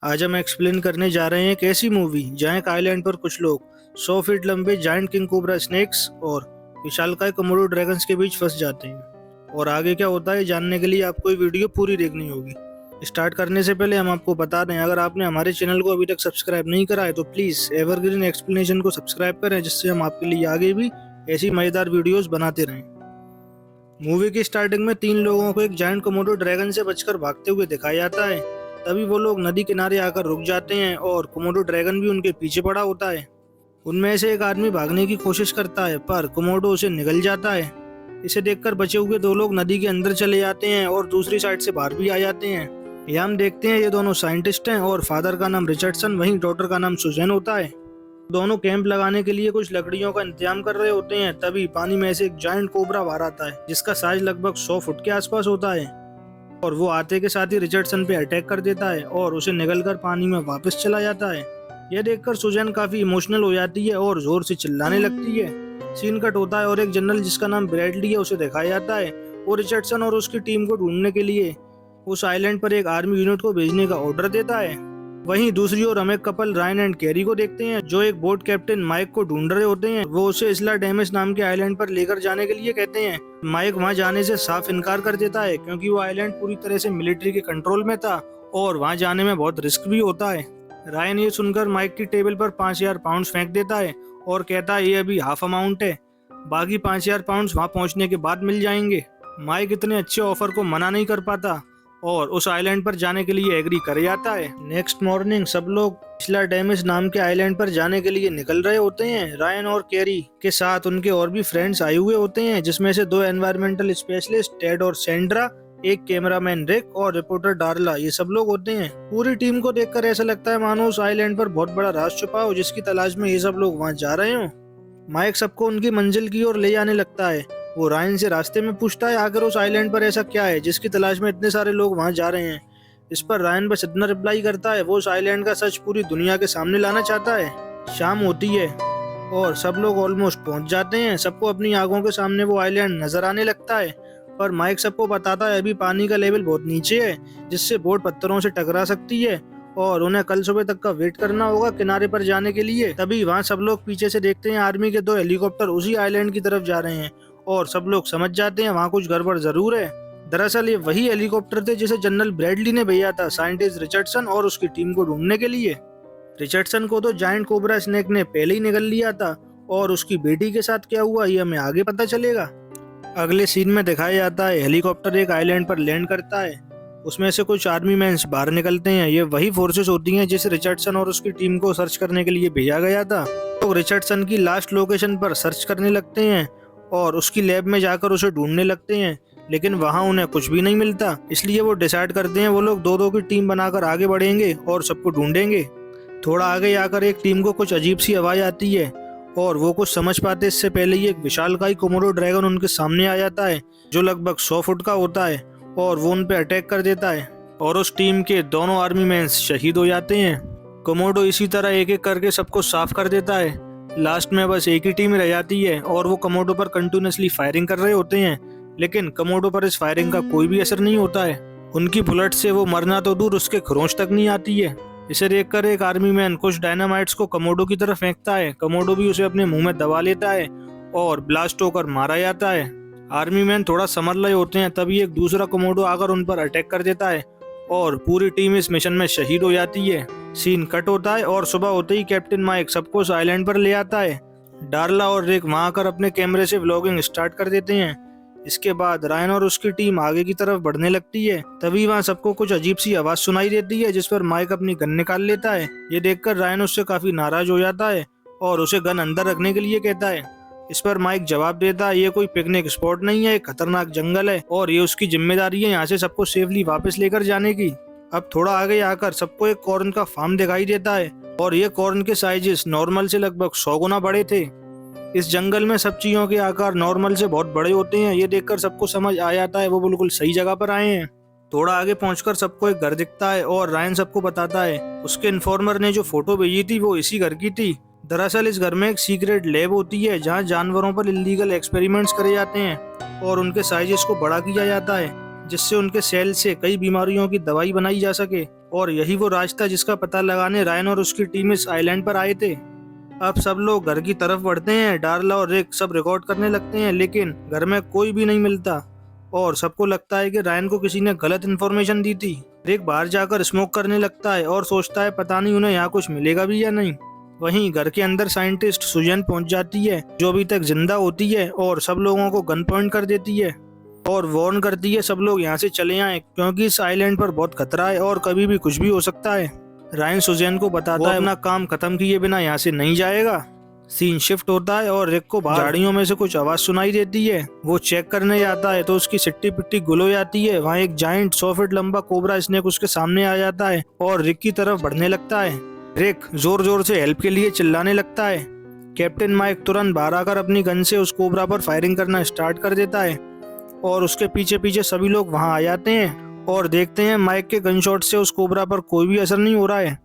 आज हम एक्सप्लेन करने जा रहे हैं एक ऐसी मूवी जहाँ एक आइलैंड पर कुछ लोग 100 फीट लंबे जायंट किंग कोबरा स्नेक्स और विशालकाय कोमोडो ड्रैगन्स के बीच फंस जाते हैं। और आगे क्या होता है जानने के लिए आपको ये वीडियो पूरी देखनी होगी। स्टार्ट करने से पहले हम आपको बता दें, अगर आपने हमारे चैनल को अभी तक सब्सक्राइब नहीं करा है तो प्लीज़ एवरग्रीन एक्सप्लेनेशन को सब्सक्राइब करें, जिससे हम आपके लिए आगे भी ऐसी मज़ेदार वीडियोज़ बनाते रहें। मूवी की स्टार्टिंग में 3 लोगों को एक जायंट कोमोडो ड्रैगन से बचकर भागते हुए दिखाया जाता है। तभी वो लोग नदी किनारे आकर रुक जाते हैं और कोमोडो ड्रैगन भी उनके पीछे पड़ा होता है। उनमें से एक आदमी भागने की कोशिश करता है पर कोमोडो उसे निगल जाता है। इसे देखकर बचे हुए 2 लोग नदी के अंदर चले जाते हैं और दूसरी साइड से बाहर भी आ जाते हैं। यहाँ हम देखते हैं ये दोनों साइंटिस्ट हैं और फादर का नाम रिचर्डसन, वहीं डॉटर का नाम सुजैन होता है। दोनों कैंप लगाने के लिए कुछ लकड़ियों का इंतजाम कर रहे होते हैं। तभी पानी में से एक जायंट कोबरा बाहर आता है, जिसका साइज लगभग 100 फुट के आसपास होता है। और वो आते के साथ ही रिचर्डसन पे अटैक कर देता है और उसे निगलकर पानी में वापस चला जाता है। यह देखकर सुजैन काफी इमोशनल हो जाती है और जोर से चिल्लाने लगती है। सीन कट होता है और एक जनरल जिसका नाम ब्रैडली है उसे दिखाया जाता है। वो रिचर्डसन और उसकी टीम को ढूंढने के लिए उस आइलैंड पर एक आर्मी यूनिट को भेजने का ऑर्डर देता है। वहीं दूसरी ओर हम एक कपल रायन एंड कैरी को देखते हैं, जो एक बोट कैप्टन माइक को ढूंढ रहे होते हैं। वो उसे इसला डेमिस नाम के आइलैंड पर लेकर जाने के लिए कहते हैं। माइक वहां जाने से साफ इनकार कर देता है, क्योंकि वो आइलैंड पूरी तरह से मिलिट्री के कंट्रोल में था और वहां जाने में बहुत रिस्क भी होता है। रायन ये सुनकर माइक की टेबल पर 5000 पाउंड फेंक देता है और कहता है ये अभी हाफ अमाउंट है, बाकी 5000 पाउंड वहां पहुंचने के बाद मिल जाएंगे। माइक इतने अच्छे ऑफर को मना नहीं कर पाता और उस आइलैंड पर जाने के लिए एग्री कर जाता है। नेक्स्ट मॉर्निंग सब लोग इसला डेमिस नाम के आइलैंड पर जाने के लिए निकल रहे होते हैं। रायन और कैरी के साथ उनके और भी फ्रेंड्स आए हुए होते हैं, जिसमें से 2 एनवायरमेंटल स्पेशलिस्ट टेड और सेंड्रा, एक कैमरामैन रिक और रिपोर्टर डार्ला, ये सब लोग होते हैं। पूरी टीम को देखकर ऐसा लगता है मानो उस आइलैंड पर बहुत बड़ा राज छुपा हो, जिसकी तलाश में ये सब लोग वहाँ जा रहे हो। माइक सबको उनकी मंजिल की ओर ले जाने लगता है। वो रायन से रास्ते में पूछता है आखिर उस आइलैंड पर ऐसा क्या है जिसकी तलाश में इतने सारे लोग वहां जा रहे हैं। इस पर रायन बस इतना रिप्लाई करता है वो उस आइलैंड का सच पूरी दुनिया के सामने लाना चाहता है। शाम होती है और सब लोग ऑलमोस्ट पहुंच जाते हैं। सबको अपनी आंखों के सामने वो आइलैंड नजर आने लगता है, पर माइक सबको बताता है अभी पानी का लेवल बहुत नीचे है, जिससे बोट पत्थरों से टकरा सकती है और उन्हें कल सुबह तक का वेट करना होगा किनारे पर जाने के लिए। तभी वहाँ सब लोग पीछे से देखते हैं आर्मी के 2 हेलीकॉप्टर उसी आइलैंड की तरफ जा रहे हैं और सब लोग समझ जाते हैं वहाँ कुछ गड़बड़ जरूर है। दरअसल ये वही हेलीकॉप्टर थे जिसे जनरल ब्रैडली ने भेजा था साइंटिस्ट रिचर्डसन और उसकी टीम को ढूंढने के लिए। रिचर्डसन को तो जायंट कोबरा स्नेक ने पहले ही निगल लिया था और उसकी बेटी के साथ क्या हुआ ये हमें आगे पता चलेगा। अगले सीन में दिखाया जाता है हेलीकॉप्टर एक आइलैंड पर लैंड करता है। उसमें से कुछ आर्मी मैंस बाहर निकलते हैं। ये वही फोर्सेस होती हैं जिसे रिचर्डसन और उसकी टीम को सर्च करने के लिए भेजा गया था। तो रिचर्डसन की लास्ट लोकेशन पर सर्च करने लगते हैं और उसकी लैब में जाकर उसे ढूंढने लगते हैं, लेकिन वहां उन्हें कुछ भी नहीं मिलता। इसलिए वो डिसाइड करते हैं वो लोग 2-2 की टीम बनाकर आगे बढ़ेंगे और सबको ढूंढेंगे। थोड़ा आगे आकर एक टीम को कुछ अजीब सी आवाज आती है और वो कुछ समझ पाते इससे पहले ही एक विशालकाय कोमोडो ड्रैगन उनके सामने आ जाता है, जो लगभग 100 फुट का होता है और वो उन पे अटैक कर देता है और उस टीम के दोनों आर्मी मैन शहीद हो जाते हैं। कोमोडो इसी तरह एक एक करके सबको साफ कर देता है। लास्ट में बस एक ही टीम रह जाती है और वो कोमोडो पर कंटिन्यूअसली फायरिंग कर रहे होते हैं, लेकिन कोमोडो पर इस फायरिंग का कोई भी असर नहीं होता है। उनकी बुलेट से वो मरना तो दूर उसके खरोंच तक नहीं आती है। इसे देखकर एक आर्मी मैन कुछ डायनामाइट्स को कोमोडो की तरफ फेंकता है। कोमोडो भी उसे अपने मुंह में दबा लेता है और ब्लास्ट होकर मारा जाता है। आर्मी मैन थोड़ा समझ रहे होते हैं, तभी एक दूसरा कोमोडो आकर उन पर अटैक कर देता है और पूरी टीम इस मिशन में शहीद हो जाती है। सीन कट होता है और सुबह होते ही कैप्टन माइक सबको उस आइलैंड पर ले आता है। डार्ला और रिक वहां आकर अपने कैमरे से व्लॉगिंग स्टार्ट कर देते हैं। इसके बाद रायन और उसकी टीम आगे की तरफ बढ़ने लगती है। तभी वहां सबको कुछ अजीब सी आवाज सुनाई देती है, जिस पर माइक अपनी गन निकाल लेता है। ये देखकर रायन उससे काफी नाराज हो जाता है और उसे गन अंदर रखने के लिए कहता है। इस पर माइक जवाब देता है ये कोई पिकनिक स्पॉट नहीं है, एक खतरनाक जंगल है और ये उसकी जिम्मेदारी है यहाँ से सबको सेफली वापस लेकर जाने की। अब थोड़ा आगे आकर सबको एक कॉर्न का फार्म दिखाई देता है और ये कॉर्न के साइजेस नॉर्मल से लगभग 100 गुना बड़े थे। इस जंगल में सब चीजों के आकार नॉर्मल से बहुत बड़े होते हैं। ये देखकर सबको समझ आ जाता है वो बिल्कुल सही जगह पर आए हैं। थोड़ा आगे पहुंचकर सबको एक घर दिखता है और रायन सबको बताता है उसके इन्फॉर्मर ने जो फोटो भेजी थी वो इसी घर की थी। दरअसल इस घर में एक सीक्रेट लैब होती है जहाँ जानवरों पर इलीगल एक्सपेरिमेंट्स करे जाते हैं और उनके साइजेस को बड़ा किया जाता है, जिससे उनके सेल से कई बीमारियों की दवाई बनाई जा सके। और यही वो रास्ता जिसका पता लगाने रायन और उसकी टीम इस आइलैंड पर आए थे। अब सब लोग घर की तरफ बढ़ते हैं। डार्ला और रिक सब रिकॉर्ड करने लगते हैं, लेकिन घर में कोई भी नहीं मिलता और सबको लगता है कि रायन को किसी ने गलत इन्फॉर्मेशन दी थी। रिक बाहर जाकर स्मोक करने लगता है और सोचता है पता नहीं उन्हें यहाँ कुछ मिलेगा भी या नहीं। वहीं घर के अंदर साइंटिस्ट सुजैन पहुंच जाती है, जो अभी तक जिंदा होती है और सब लोगों को गन पॉइंट कर देती है और वार्न करती है सब लोग यहाँ से चले आएं, क्योंकि इस आइलैंड पर बहुत खतरा है और कभी भी कुछ भी हो सकता है। रायन सुजैन को बताता है अपना काम खत्म किए बिना यहाँ से नहीं जाएगा। सीन शिफ्ट होता है और रिक को बाहर झाड़ियों में से कुछ आवाज सुनाई देती है। वो चेक करने आता है तो उसकी सिट्टी पिट्टी गुल हो जाती है। वहाँ एक जाइंट 100 फीट लंबा कोबरा स्नेक उसके सामने आ जाता है और रिक की तरफ बढ़ने लगता है। रिक जोर जोर से हेल्प के लिए चिल्लाने लगता है। कैप्टन माइक तुरंत बाहर आकर अपनी गन से उस कोबरा पर फायरिंग करना स्टार्ट कर देता है और उसके पीछे पीछे सभी लोग वहां आ जाते हैं और देखते हैं माइक के गन शॉट से उस कोबरा पर कोई भी असर नहीं हो रहा है।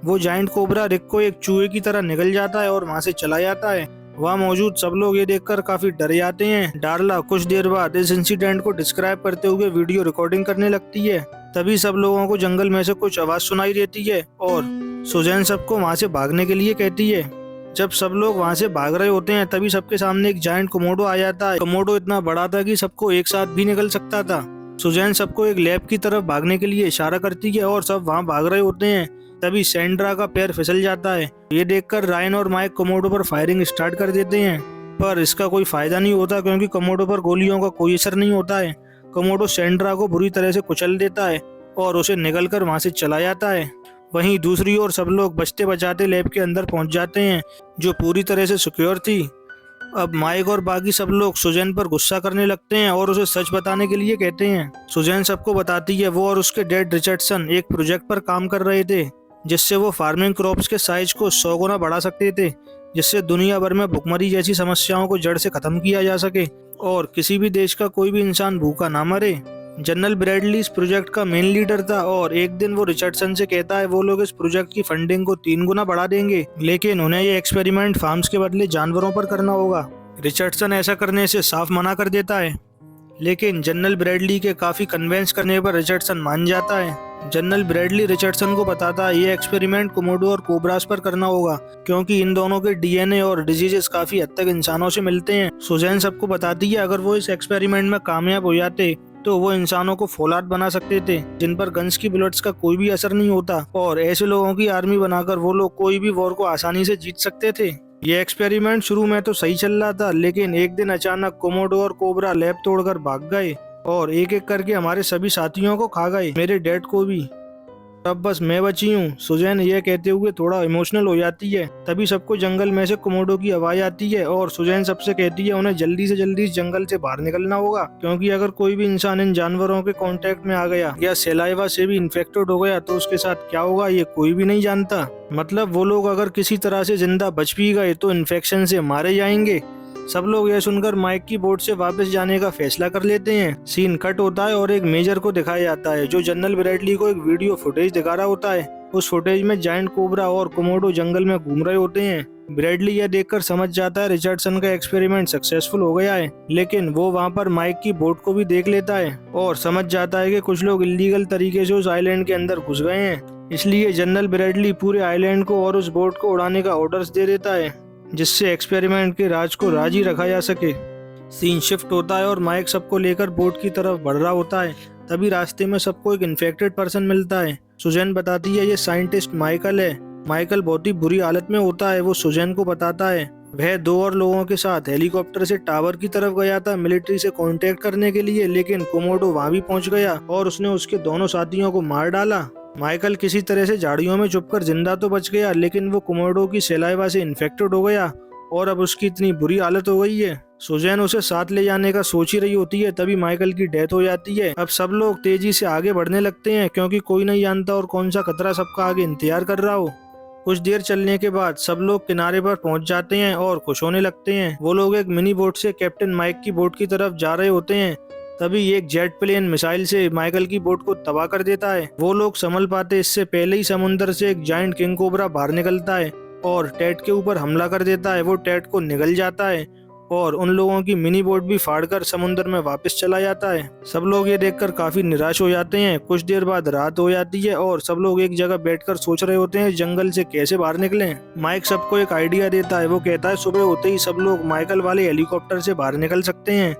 वो जाइंट कोबरा रिक को एक चूहे की तरह निगल जाता है और वहां से चला जाता है। वहां मौजूद सब लोग ये देखकर काफी डर जाते हैं। डार्ला कुछ देर बाद इस इंसिडेंट को डिस्क्राइब करते हुए वीडियो रिकॉर्डिंग करने लगती है। तभी सब लोगों को जंगल में से कुछ आवाज सुनाई देती है और सुजैन सबको वहां से भागने के लिए कहती है। जब सब लोग वहां से भाग रहे होते हैं तभी सबके सामने एक जायंट कोमोडो आ जाता है। कोमोडो इतना बड़ा था कि सबको एक साथ भी निकल सकता था। सुजैन सबको एक लैब की तरफ भागने के लिए इशारा करती है और सब वहां भाग रहे होते हैं। तभी सैंड्रा का पैर फिसल जाता है। ये देखकर रायन और माइक कोमोडो पर फायरिंग स्टार्ट कर देते हैं, पर इसका कोई फायदा नहीं होता क्योंकि कोमोडो पर गोलियों का कोई असर नहीं होता है। कोमोडो सैंड्रा को बुरी तरह से कुचल देता है और उसे निगलकर वहां से चला जाता है। वहीं दूसरी ओर सब लोग बचते बचाते लैब के अंदर पहुंच जाते हैं, जो पूरी तरह से सिक्योर थी। अब माइक और बाकी सब लोग सुजैन पर गुस्सा करने लगते हैं और उसे सच बताने के लिए कहते हैं। सुजैन सबको बताती है वो और उसके डैड रिचर्डसन एक प्रोजेक्ट पर काम कर रहे थे, जिससे वो फार्मिंग क्रॉप्स के साइज को 100 गुना बढ़ा सकते थे, जिससे दुनिया भर में भुखमरी जैसी समस्याओं को जड़ से खत्म किया जा सके और किसी भी देश का कोई भी इंसान भूखा ना मरे। जनरल ब्रैडली इस प्रोजेक्ट का मेन लीडर था और एक दिन वो रिचर्डसन से कहता है वो लोग इस प्रोजेक्ट की फंडिंग को 3 गुना बढ़ा देंगे, लेकिन उन्हें ये एक्सपेरिमेंट फार्म्स के बदले जानवरों पर करना होगा। रिचर्डसन ऐसा करने से साफ मना कर देता है, लेकिन जनरल ब्रैडली के काफी कन्वेंस करने पर रिचर्डसन मान जाता है। जनरल ब्रैडली रिचर्डसन को बताता है ये एक्सपेरिमेंट कोमोडो और कोबरास पर करना होगा, क्योंकि इन दोनों के डीएनए और डिजीजेस काफी हद तक इंसानों से मिलते हैं। सुजैन सबको बताती है अगर वो इस एक्सपेरिमेंट में कामयाब हो जाते तो वो इंसानों को फौलाद बना सकते थे, जिन पर गन्स की बुलेट्स का कोई भी असर नहीं होता, और ऐसे लोगों की आर्मी बनाकर वो लोग कोई भी वॉर को आसानी से जीत सकते थे। ये एक्सपेरिमेंट शुरू में तो सही चल रहा था, लेकिन एक दिन अचानक कोमोडो और कोबरा लैब तोड़कर भाग गए और एक एक करके हमारे सभी साथियों को खा गए, मेरे डैड को भी। अब बस मैं बची हूँ, सुजैन ये कहते हुए थोड़ा इमोशनल हो जाती है। तभी सबको जंगल में से कोमोडो की आवाज आती है और सुजैन सबसे कहती है उन्हें जल्दी से जल्दी इस जंगल से बाहर निकलना होगा, क्योंकि अगर कोई भी इंसान इन जानवरों के कांटेक्ट में आ गया या सलाइवा से भी इन्फेक्टेड हो गया तो उसके साथ क्या होगा ये कोई भी नहीं जानता। मतलब वो लोग अगर किसी तरह से जिंदा बच भी गए तो इन्फेक्शन से मारे जाएंगे। सब लोग यह सुनकर माइक की बोट से वापस जाने का फैसला कर लेते हैं। सीन कट होता है और एक मेजर को दिखाया जाता है जो जनरल ब्रैडली को एक वीडियो फुटेज दिखा रहा होता है। उस फुटेज में जायंट कोबरा और कोमोडो जंगल में घूम रहे होते हैं। ब्रैडली यह देखकर समझ जाता है रिचर्डसन का एक्सपेरिमेंट सक्सेसफुल हो गया है, लेकिन वो वहाँ पर माइक की बोट को भी देख लेता है और समझ जाता है कि कुछ लोग इलीगल तरीके से उस आइलैंड के अंदर घुस गए हैं। इसलिए जनरल ब्रैडली पूरे आइलैंड को और उस बोट को उड़ाने का ऑर्डर्स दे देता है, जिससे एक्सपेरिमेंट के राज को राज ही रखा जा सके। सीन शिफ्ट होता है और माइक सबको लेकर बोट की तरफ बढ़ रहा होता है। तभी रास्ते में सबको एक इन्फेक्टेड पर्सन मिलता है। सुजैन बताती है ये साइंटिस्ट माइकल है। माइकल बहुत ही बुरी हालत में होता है। वो सुजैन को बताता है वह 2 और लोगों के साथ हेलीकॉप्टर से टावर की तरफ गया था मिलिट्री से कांटेक्ट करने के लिए, लेकिन कोमोडो वहां भी पहुंच गया और उसने उसके दोनों साथियों को मार डाला। माइकल किसी तरह से झाड़ियों में छुपकर जिंदा तो बच गया, लेकिन वो कोमोडो की सलाइवा से इन्फेक्टेड हो गया और अब उसकी इतनी बुरी हालत हो गई है। सुजैन उसे साथ ले जाने का सोच ही रही होती है, तभी माइकल की डेथ हो जाती है। अब सब लोग तेजी से आगे बढ़ने लगते हैं, क्योंकि कोई नहीं जानता और कौन सा खतरा सबका आगे इंतजार कर रहा हो। कुछ देर चलने के बाद सब लोग किनारे पर पहुंच जाते हैं और खुश होने लगते हैं। वो लोग एक मिनी बोट से कैप्टन माइक की बोट की तरफ जा रहे होते हैं। तभी एक जेट प्लेन मिसाइल से माइकल की बोट को तबाह कर देता है। वो लोग संभल पाते इससे पहले ही समुद्र से एक जायंट किंग कोबरा बाहर निकलता है और टेड के ऊपर हमला कर देता है। वो टेड को निगल जाता है और उन लोगों की मिनी बोट भी फाड़कर समुद्र में वापस चला जाता है। सब लोग ये देखकर काफी निराश हो जाते हैं। कुछ देर बाद रात हो जाती है और सब लोग एक जगह बैठकर सोच रहे होते हैं जंगल से कैसे बाहर निकलें। माइक सबको एक आइडिया देता है। वो कहता है सुबह होते ही सब लोग माइकल वाले हेलीकॉप्टर से बाहर निकल सकते हैं।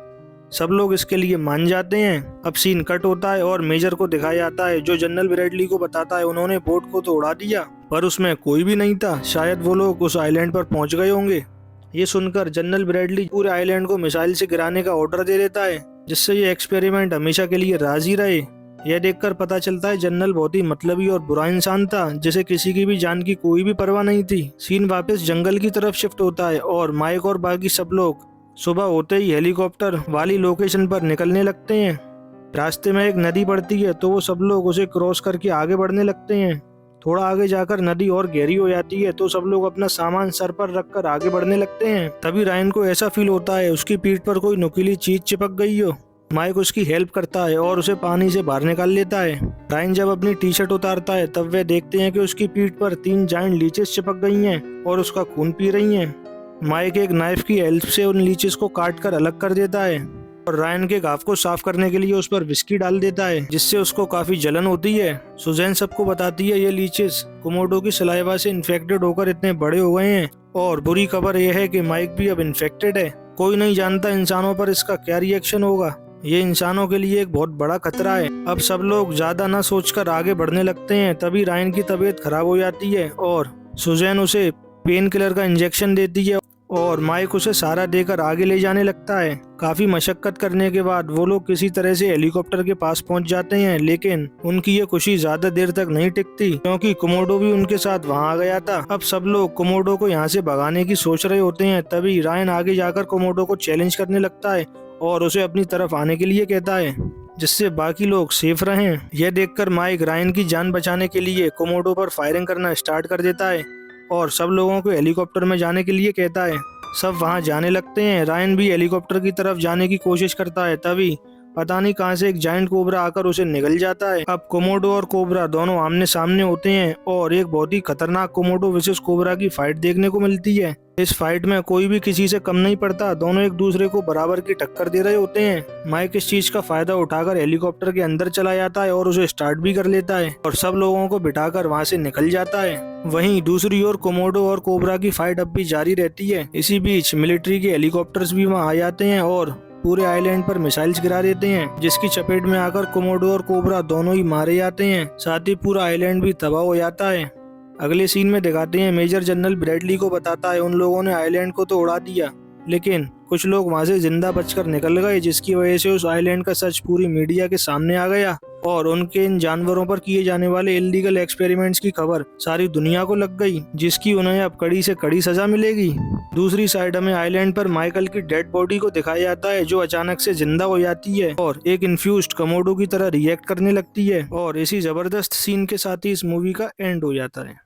सब लोग इसके लिए मान जाते हैं। अब सीन कट होता है और मेजर को दिखाया जाता है जो जनरल ब्रैडली को बताता है उन्होंने बोट को तो उड़ा दिया पर उसमें कोई भी नहीं था। शायद वो लोग उस आइलैंड पर पहुंच गए होंगे। ये सुनकर जनरल ब्रैडली पूरे आइलैंड को मिसाइल से गिराने का ऑर्डर दे देता है जिससे ये एक्सपेरिमेंट हमेशा के लिए राजी रहे। यह देखकर पता चलता है जनरल बहुत ही मतलबी और बुरा इंसान था जिसे किसी की भी जान की कोई भी परवाह नहीं थी। सीन वापस जंगल की तरफ शिफ्ट होता है और माइक और बाकी सब लोग सुबह होते ही हेलीकॉप्टर वाली लोकेशन पर निकलने लगते हैं। रास्ते में एक नदी पड़ती है तो वो सब लोग उसे क्रॉस करके आगे बढ़ने लगते हैं। थोड़ा आगे जाकर नदी और गहरी हो जाती है तो सब लोग अपना सामान सर पर रखकर आगे बढ़ने लगते हैं। तभी रायन को ऐसा फील होता है उसकी पीठ पर कोई नुकीली चीज चिपक गई हो। माइक उसकी हेल्प करता है और उसे पानी से बाहर निकाल लेता है। रायन जब अपनी टी शर्ट उतारता है तब वे देखते हैं कि उसकी पीठ पर 3 जायंट लीचेस चिपक गई हैं और उसका खून पी रही हैं। माइक एक नाइफ की हेल्प से उन लीचेस को काट कर अलग कर देता है और रायन के घाव को साफ करने के लिए उस पर विस्की डाल देता है जिससे उसको काफी जलन होती है। सुजैन सबको बताती है ये लीचेस कोमोडो की सलाइवा से इन्फेक्टेड होकर इतने बड़े हो गए हैं और बुरी खबर यह है कि माइक भी अब इन्फेक्टेड है। कोई नहीं जानता इंसानों पर इसका क्या रिएक्शन होगा। ये इंसानों के लिए एक बहुत बड़ा खतरा है। अब सब लोग ज्यादा न सोचकर आगे बढ़ने लगते हैं। तभी रायन की तबीयत खराब हो जाती है और सुजैन उसे पेन किलर का इंजेक्शन देती है और माइक उसे सहारा देकर आगे ले जाने लगता है। काफी मशक्कत करने के बाद वो लोग किसी तरह से हेलीकॉप्टर के पास पहुंच जाते हैं लेकिन उनकी ये खुशी ज्यादा देर तक नहीं टिकती क्योंकि कोमोडो भी उनके साथ वहां आ गया था। अब सब लोग कोमोडो को यहाँ से भगाने की सोच रहे होते हैं। तभी रायन आगे जाकर कोमोडो को चैलेंज करने लगता है और उसे अपनी तरफ आने के लिए कहता है जिससे बाकी लोग सेफ रहें। यह देखकर माइक रायन की जान बचाने के लिए कोमोडो पर फायरिंग करना स्टार्ट कर देता है और सब लोगों को हेलीकॉप्टर में जाने के लिए कहता है। सब वहां जाने लगते हैं। रायन भी हेलीकॉप्टर की तरफ जाने की कोशिश करता है। तभी पता नहीं कहां से एक जायंट कोबरा आकर उसे निगल जाता है। अब कोमोडो और कोबरा दोनों आमने सामने होते हैं और एक बहुत ही खतरनाक कोमोडो वर्सेस कोबरा की फाइट देखने को मिलती है। इस फाइट में कोई भी किसी से कम नहीं पड़ता। दोनों एक दूसरे को बराबर की टक्कर दे रहे होते हैं। माइक इस चीज का फायदा उठाकर हेलीकॉप्टर के अंदर चला जाता है और उसे स्टार्ट भी कर लेता है और सब लोगों को बिठाकर वहां से निकल जाता है। वहीं दूसरी ओर कोमोडो और कोबरा की फाइट अब भी जारी रहती है। इसी बीच मिलिट्री के हेलीकॉप्टर्स भी वहां आ जाते हैं और पूरे आइलैंड पर मिसाइल्स गिरा देते हैं जिसकी चपेट में आकर कोमोडो और कोबरा दोनों ही मारे जाते हैं। साथ ही पूरा आइलैंड भी तबाह हो जाता है। अगले सीन में दिखाते हैं मेजर जनरल ब्रैडली को बताता है उन लोगों ने आइलैंड को तो उड़ा दिया लेकिन कुछ लोग वहां से जिंदा बचकर निकल गए जिसकी वजह से उस आइलैंड का सच पूरी मीडिया के सामने आ गया और उनके इन जानवरों पर किए जाने वाले इल्लीगल एक्सपेरिमेंट्स की खबर सारी दुनिया को लग गई जिसकी उन्हें अब कड़ी से कड़ी सजा मिलेगी। दूसरी साइड हमें आइलैंड पर माइकल की डेड बॉडी को दिखाया जाता है जो अचानक से जिंदा हो जाती है और एक इन्फ्यूज्ड कोमोडो की तरह रिएक्ट करने लगती है और इसी जबरदस्त सीन के साथ ही इस मूवी का एंड हो जाता है।